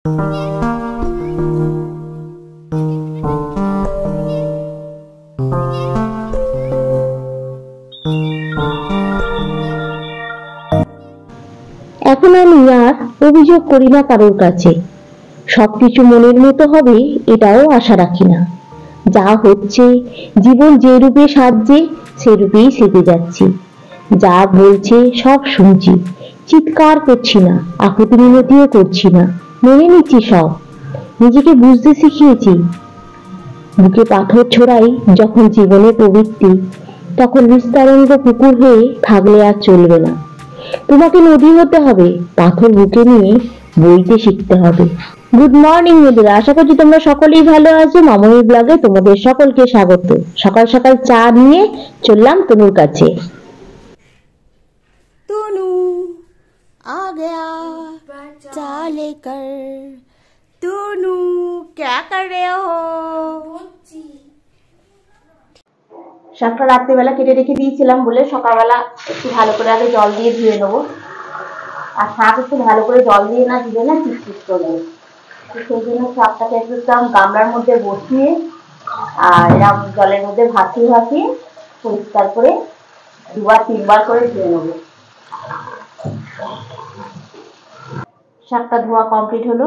এখন আমি আর অভিযোগ করি না কারোর কাছে। সবকিছু মনের মতো হবে এটাও আশা রাখি না। যা হচ্ছে, জীবন যে রূপে সাজছে সে রূপেই সেজে যাচ্ছি। যা বলছে সব শুনছি, চিৎকার করছি না, আকুতি মিনতিও করছি না, মেনে নিচ্ছি সব। নিজেকে বুঝতে শিখিয়েছি। বুকে পাথর ছোড়াই যখন জীবনের প্রবৃত্তি, তখন নিস্তারঙ্গ পুকুর হয়ে থাকলে আর চলবে না। তোমাকে নদী হতে হবে, পাথর বুকে নিয়ে বইতে শিখতে হবে। গুড মর্নিং বন্ধুরা, আশা করছি তোমরা সকলেই ভালো আছো। মামনির ব্লগে তোমাদের সকলকে স্বাগত। সকাল সকাল চা নিয়ে চললাম তনুর কাছে। तनु आ गया चा लेकर। तनु क्या कर रहे हो? শাকটা রাত্রিবেলা কেটে রেখে দিয়েছিলাম বলে সকালবেলা একটু ভালো করে আগে জল দিয়ে ধুয়ে নেবো। আর শাক একটু ভালো করে জল দিয়ে না দিলে না চিটচিট করবে। সেই জন্য শাকটাকে একটু গামলার মধ্যে বসিয়ে আর এরকম জলের মধ্যে ভাসিয়ে ভাসিয়ে পরিষ্কার করে 2-3 বার করে ধুয়ে নেবো। শাকটা ধোয়া কমপ্লিট হলো,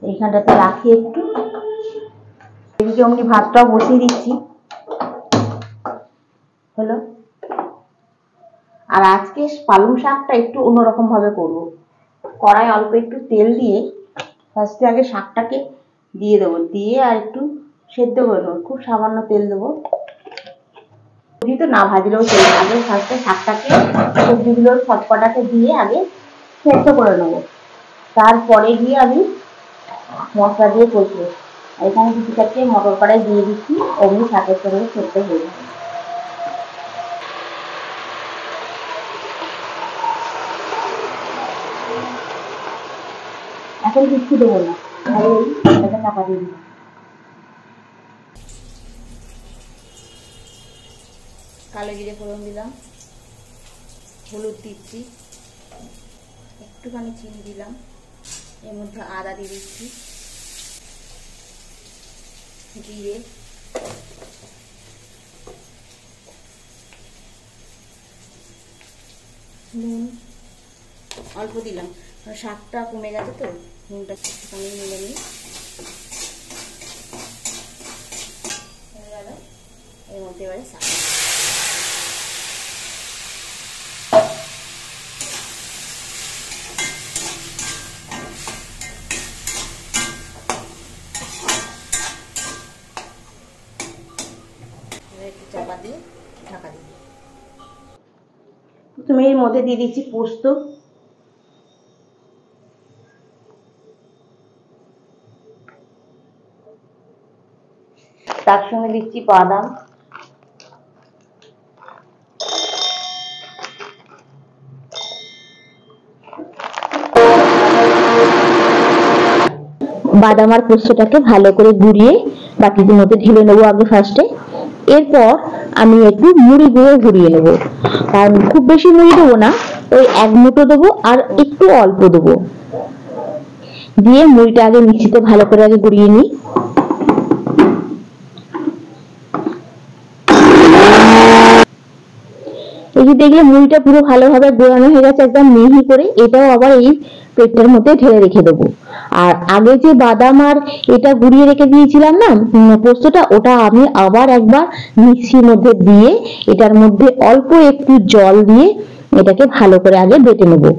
এইখানটাতে রাখি একটু। এদিকে অমনি ভাতটাও বসিয়ে দিচ্ছি হলো। আর আজকে পালং শাকটা একটু অন্যরকম ভাবে করবো। কড়াই অল্প একটু তেল দিয়ে ফার্স্টে আগে শাকটাকে দিয়ে দেবো, দিয়ে আর একটু সেদ্ধ করে নেবো। খুব সামান্য তেল দেবো, তো না ভাজলেও চলবে। আগে ফার্স্টে শাকটাকে সবজিগুলোর সবকটাকে দিয়ে আগে সেদ্ধ করে নেবো, তারপরে গিয়ে আমি মশলা দিয়ে কষবো। এখানে কিছু চারটে মটর কড়াই দিয়ে দিচ্ছি, অমনি শাকের সঙ্গে সেদ্ধ হয়ে যাবে। এখন কিচ্ছু দেবো না, এটাকে চাপা দিয়ে দিচ্ছি। কালো জিরে ফোড়ন দিলাম, হলুদ দিচ্ছি, একটুখানি চিনি দিলাম, এর মধ্যে আদা দিয়ে দিচ্ছি, জিরে, নুন অল্প দিলাম, শাকটা কমে গেছে তো নুনটা একটুখানি মিলে নিই। এর মধ্যে এবারে শাক একটু চাপা দিয়ে ঢাকা দিই। প্রথমে এর মধ্যে দিয়ে দিচ্ছি পোস্ত, তার সঙ্গে দিচ্ছি বাদাম, বাদাম আর পোস্তটাকে ভালো করে গুঁড়িয়ে বাটির মধ্যে ঢেলে নেবো আগে ফার্স্টে। এরপর আমি একটু মুড়ি গুঁড়ো ঘুরিয়ে নেবো, কারণ খুব বেশি মুড়ি দেবো না, ওই 1 মুঠো দেবো আর একটু অল্প দেবো। দিয়ে মুড়িটা আগে মিক্সিতে ভালো করে আগে গুঁড়িয়ে নিই। এই যে দেখলে মুড়িটা পুরো ভালোভাবে গোড়ানো হয়ে গেছে একদম মিহি করে। এটাও আবার এই প্লেটটার মধ্যে ঢেলে রেখে দেবো। আর আগে যে বাদাম আর এটা গুঁড়িয়ে রেখে দিয়েছিলাম না পোস্তটা, ওটা আমি আবার একবার মিক্সির মধ্যে দিয়ে এটার মধ্যে অল্প একটু জল দিয়ে এটাকে ভালো করে আগে বেটে নেবো।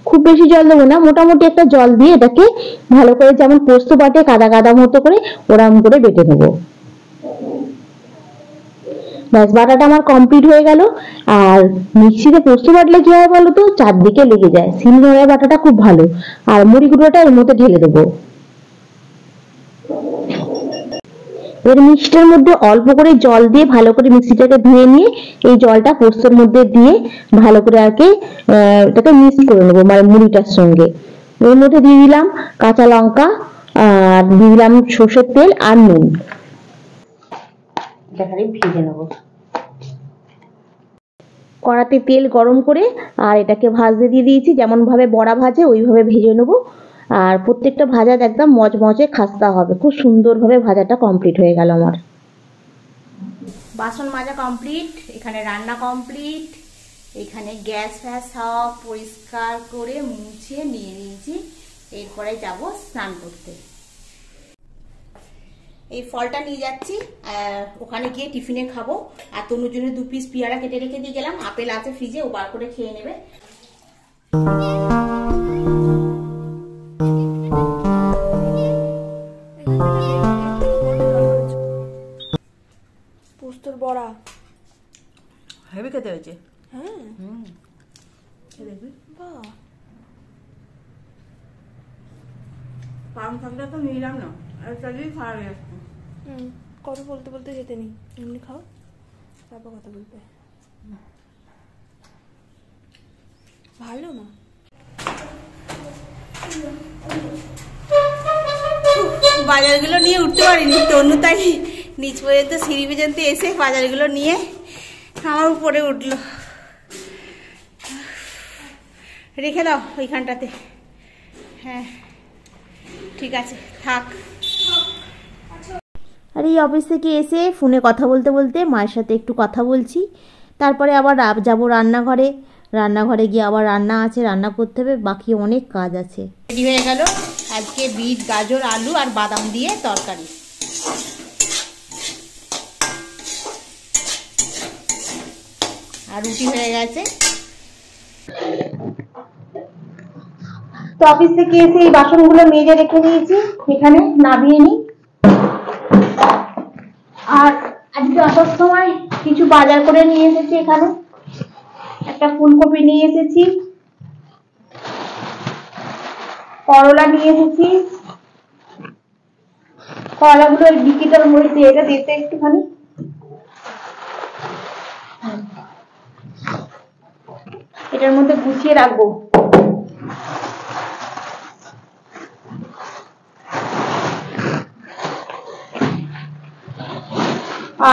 খুব বেশি জল দেবো না, মোটামুটি একটা জল দিয়ে এটাকে ভালো করে যেমন পোস্ত বাটে কাদা কাদা মতো করে ওরকম করে বেটে নেবো। ব্যাস, বাটাটা আমার কমপ্লিট হয়ে গেল। আর মিক্সিতে পোস্ত বাটলে কি হয় বলো তো, চারদিকে লেগে যায়। শিলনোড়ায় বাটাটা খুব ভালো। আর মুড়ি গুঁড়োটা এর মধ্যে ঢেলে দেবো। এর মিক্সটার মধ্যে অল্প করে জল দিয়ে ভালো করে মিক্সিটাকে ধুয়ে নিয়ে এই জলটা পোস্তর মধ্যে দিয়ে ভালো করে আর কি এটাকে মিক্স করে নেবো, মানে মুড়িটার সঙ্গে। এর মধ্যে দিয়ে দিলাম কাঁচা লঙ্কা আর দিয়ে দিলাম সর্ষের তেল আর নুন। এটা খালি ভেজে নেবো। কড়াতে তেল গরম করে আর এটাকে ভাজতে দিয়ে দিয়েছি। যেমনভাবে বড়া ভাজে ওইভাবে ভেজে নেবো। আর প্রত্যেকটা ভাজা একদম মচমচে খাস্তা হবে। খুব সুন্দরভাবে ভাজাটা কমপ্লিট হয়ে গেল আমার। বাসন মাজা কমপ্লিট, এখানে রান্না কমপ্লিট, এখানে গ্যাস ফ্যাস সব পরিষ্কার করে মুছে নিয়ে নিয়েছি। এরপরে যাব স্নান করতে। এই ফলটা নিয়ে যাচ্ছি, ওখানে গিয়ে টিফিনে খাবো। আর তনুর জন্য 2 পিস পেয়ারা কেটে রেখে দিয়ে গেলাম। আপেল আছে ফ্রিজে, ও বার করে খেয়ে নেবে। পোস্তর বড়া হেভি খেতে হয়েছে। হ্যাঁ দেখবি বাহ, পাম শাকটা তো নিলাম না, চালিয়ে খাওয়া গেছে। কথা বলতে বলতে যেতে নেই, এমনি খাও তারপর কথা বলবে। ভালো না বাজারগুলো নিয়ে উঠতে পারিনি তনু, তাই নিচ পর্যন্ত সিঁড়ি পর্যন্ত এসে বাজারগুলো নিয়ে আমার উপরে উঠলো। রেখে দাও ওইখানটাতে। হ্যাঁ ঠিক আছে থাক। আর এই অফিস থেকে এসে ফোনে কথা বলতে বলতে মায়ের সাথে একটু কথা বলছি। তারপরে আবার যাব রান্নাঘরে। রান্নাঘরে গিয়ে আবার রান্না আছে, রান্না করতে হবে, বাকি অনেক কাজ আছে। রেডি হয়ে গেল আজকে বিট গাজর আলু আর বাদাম দিয়ে তরকারি। আর রুটি হয়ে গেছে। তো অফিস থেকে এসে এই বাসনগুলো মেজে রেখে দিয়েছি, এখানে নামিয়ে নিই। আর আজকে আসার সময় কিছু বাজার করে নিয়ে এসেছি। এখানে একটা ফুলকপি নিয়ে এসেছি, করলা নিয়ে এসেছি। করলাগুলো বিকিটার মধ্যে এটা দিতে একটুখানি, এটার মধ্যে গুছিয়ে রাখবো।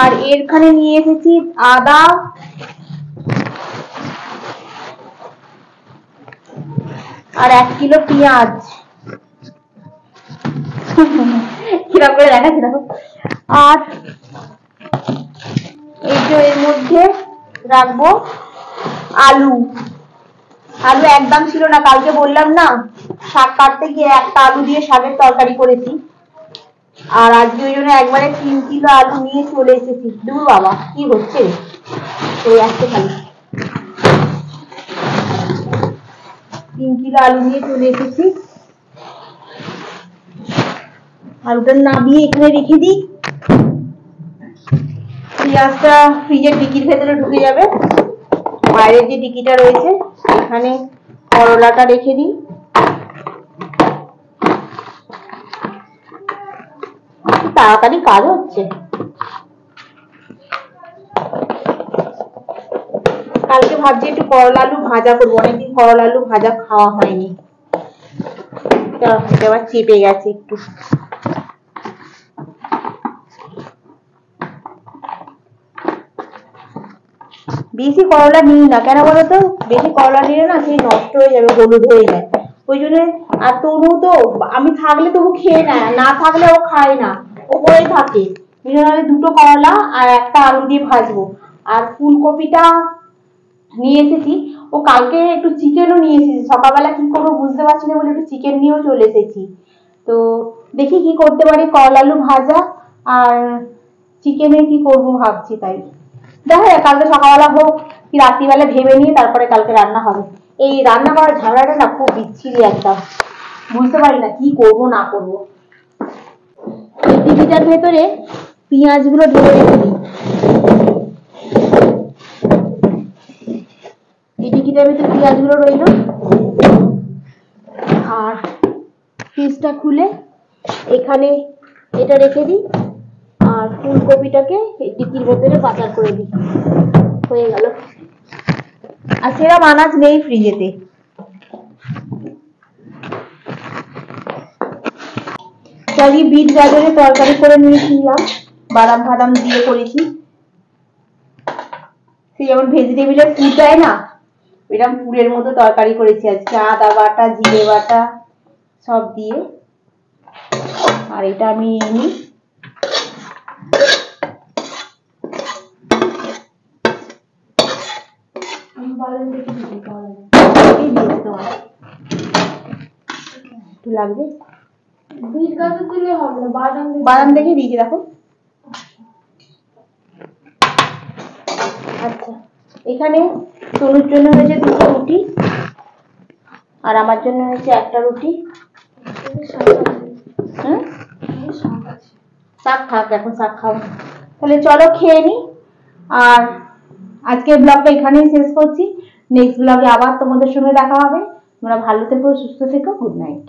আর এখানে নিয়ে এসেছি আদা, আর 1 কিলো পেঁয়াজ। কিরকম করে দেখাচ্ছি দেখো। আর এই যে এর মধ্যে রাখবো আলু। আলু একদম ছিল না, কালকে বললাম না শাক কাটতে গিয়ে একটা আলু দিয়ে শাকের তরকারি করেছি। আর আজকে ওই জন্য একবারে 3 কিলো আলু নিয়ে চলে এসেছি। দূর বাবা কি হচ্ছে ওই আসতে খালি 3 কিলো আলু নিয়ে চলে এসেছি। আলুটা নামিয়ে এখানে রেখে দিই। পেঁয়াজটা ফ্রিজের ডিকির ভেতরে ঢুকে যাবে। বাইরের যে ডিকিটা রয়েছে এখানে করলাটা রেখে দিই। তাড়াতাড়ি কাজ হচ্ছে। কালকে ভাবছি একটু করলা আলু ভাজা করবো, অনেকদিন করলা আলু ভাজা খাওয়া হয়নি। এবার চেপে গেছে একটু। বেশি করলা নিই না, কেন বলতো বেশি করলা নিলে না সেই নষ্ট হয়ে যাবে, হলুদ হয়ে যায়। ওই জন্য আর তনু তো আমি থাকলে তবু খেয়ে নেয়, না থাকলে ও খায় না, ও পরেই থাকে। দুটো করলা আর একটা আলু দিয়ে ভাজবো। আর ফুলকপিটা নিয়ে এসেছি, ও কালকে একটু চিকেনও নিয়ে এসেছি। সকালবেলা কি করবো বুঝতে পারছি না বলে একটু চিকেন নিয়েও চলে এসেছি। তো দেখি কি করতে পারি, করলা আলু ভাজা আর চিকেনে কি করবো ভাবছি। তাই দেখা যায় কালকে সকালবেলা হোক কি রাত্রিবেলা ভেবে নিয়ে তারপরে কালকে রান্না হবে। এই রান্না করার ঝামেলাটা না খুব বিচ্ছিরি একটা, বুঝতে পারি না কি করব না করব। এই টিভিটার ভেতরে পেঁয়াজগুলো ঢেলে রেখে দিই। এই টিকিটার ভেতরে পেঁয়াজগুলো রইল। আর ফ্রিজটা খুলে এখানে এটা রেখে দিই। আর ফুলকপিটাকে এই টিকির ভেতরে বাজার করে দিই। হয়ে গেল। আর সেরকম আনাজ নেই ফ্রিজেতে। কালকে বিট গাজরের তরকারি করে নিয়েছিলাম, বাদাম ফাদাম দিয়ে করেছি। যেমন ভেজিটেবিলের পুর দেয় না, এরকম পুরের মতো তরকারি করেছি আজকে, আদা বাটা জিরে বাটা সব দিয়ে। আর এটা আমি নিই, একটু লাগবে, বাদাম দেখে দিয়েছি দেখো। আচ্ছা, এখানে তনুর জন্য হয়েছে 2টো রুটি আর আমার জন্য হয়েছে 1টা রুটি। শাক খাক, এখন শাক খাও। তাহলে চলো খেয়ে নি। আর আজকের ব্লগটা এখানেই শেষ করছি। নেক্সট ব্লগে আবার তোমাদের সঙ্গে দেখা হবে। তোমরা ভালো থেকো, সুস্থ থেকো। Good night.